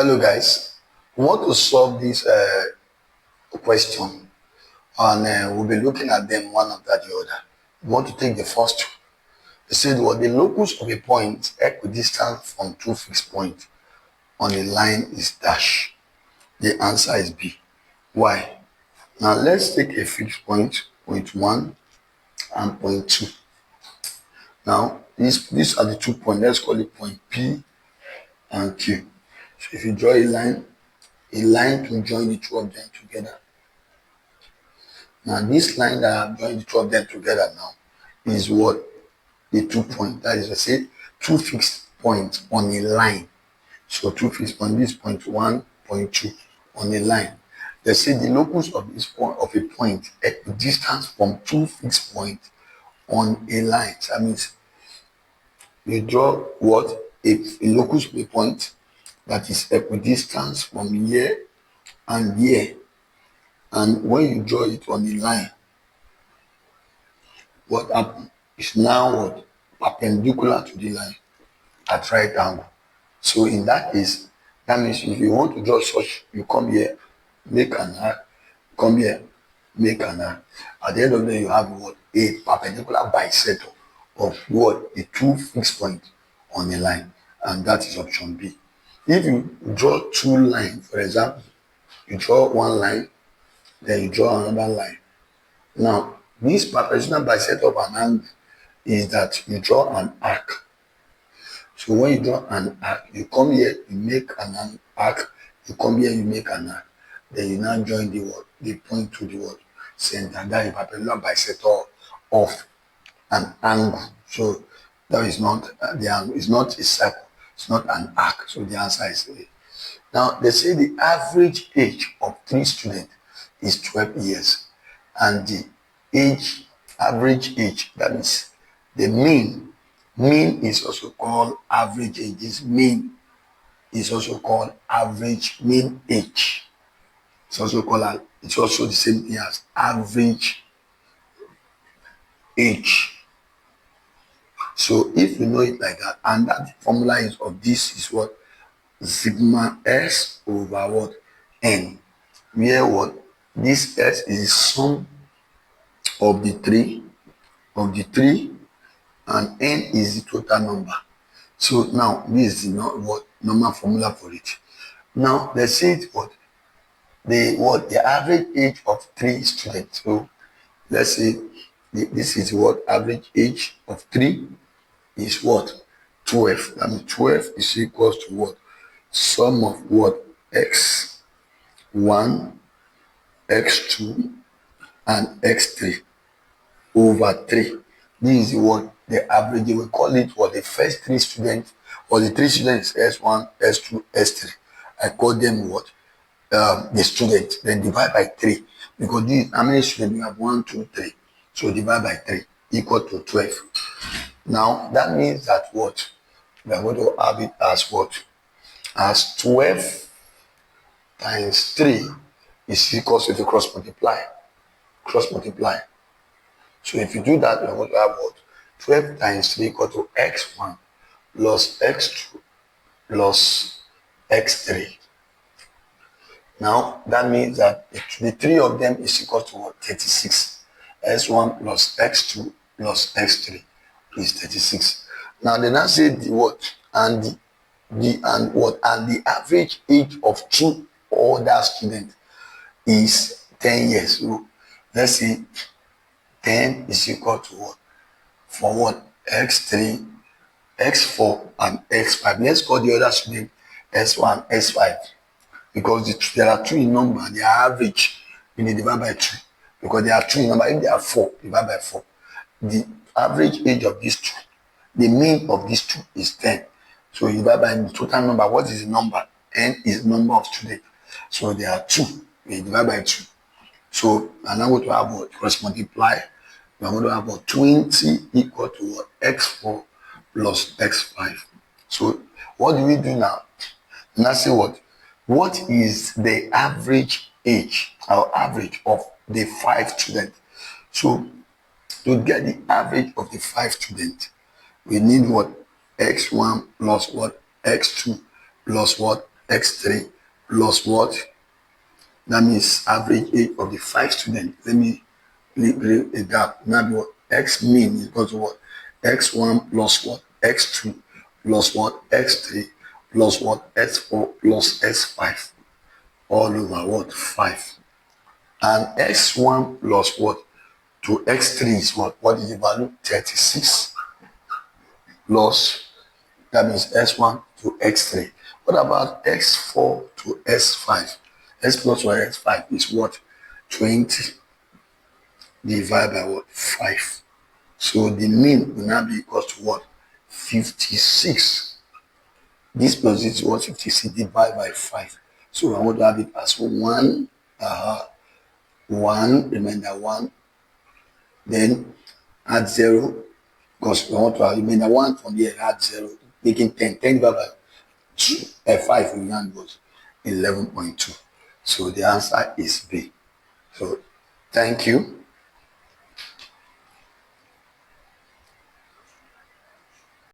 Hello guys, we want to solve this question and we'll be looking at them one after the other. We want to take the first two. It said what the locus of a point equidistant from two fixed points on a line is dash. The answer is B. Why? Now let's take a fixed point, point 1 and point 2. Now these are the 2 points. Let's call it point P and Q. So if you draw a line to join the two of them together. Now this line that I'm joining the two of them together now is what? The 2 points. That is to say, two fixed points on a line. So two fixed points, this point 1, point 2 on a line. They say the locus of this point of a point equidistant from two fixed points on a line. So that means you draw what? A locus of a point that is equidistant from here and here. And when you draw it on the line, what happens is now what? Perpendicular to the line at right angle. So in that case, that means if you want to draw such, you come here, make an arc, come here, make an arc. At the end of the day, you have what? A perpendicular bisector of what? The two fixed points on a line. And that is option B. If you draw two lines, for example, you draw one line, then you draw another line. Now, this perpendicular bisector of an angle is that you draw an arc. So when you draw an arc, you come here, you make an arc, you come here, you make an arc. Then you now join the what? The point to the what? Center. That is perpendicular bisector of an angle. So that is not the angle. It's not a circle. It's not an arc. So the answer is A. Now they say the average age of 3 students is 12 years, and the average age, that is the mean is also called average age. This mean is also called average mean age. It's also the same thing as average age. So if you know it like that, and that formula is of this is what? Sigma S over what? N. Where what? This S is the sum of the three, and N is the total number. So now this is not what normal formula for it. Now let's say it what? The average age of 3 students. So let's say this is what average age of 3 is what? 12. I mean 12 is equals to what? Sum of what? X1, X2, and X3 over 3. This is what the average. We call it what? The first 3 students, or the 3 students, S1, S2, S3. I call them what? The student. Then divide by 3. Because this, how many students we have? 1, 2, 3. So divide by 3 equal to 12. Now that means that what? We are going to have it as what? As 12 times 3 is equal to, if you cross multiply. So if you do that, we're going to have what? 12 times 3 equal to X1 plus X2 plus X3. Now that means that the 3 of them is equal to what? 36. S1 plus X2 plus X3 is 36. Now they now say the what? And the average age of 2 other students is 10 years. So let's say 10 is equal to what? For what? X3, X4, and X5. Let's call the other student S1, S5. Because there are 2 in number, they are average, we need divide by 2. Because there are 2 in number, if there are 4, divide by 4. The average age of these 2, the mean of these 2 is 10. So you divide by the total number. What is the number? N is the number of students. So there are 2, we divide by 2. So I'm now going to have what? Cross multiply. We are going to have what? 20 equal to what? X4 plus X5. So what do we do now? Now say what? What is the average age or average of the 5 students? So to get the average of the 5 students, we need what? X1 plus what? X2 plus what? x3 plus what? That means average age of the 5 students. Let me leave a gap. Now be what? X mean is equal to what? X1 plus what? X2 plus what? X3 plus what? X4 plus X5 all over what? 5. And X1 plus what? To X3 is what? What is the value? 36 plus, that means S1 to X3. What about X4 to S5? S plus or S5 is what? 20 divided by what? 5. So the mean will now be equal to what? 56. This plus this is what? 56 divided by 5. So I want to have it as 1, 1, remainder 1, then add 0, because we want to have remainder 1 from here, add 0, making 10. 10 divided by 2, 5 in hand was 11.2. So the answer is B. So thank you.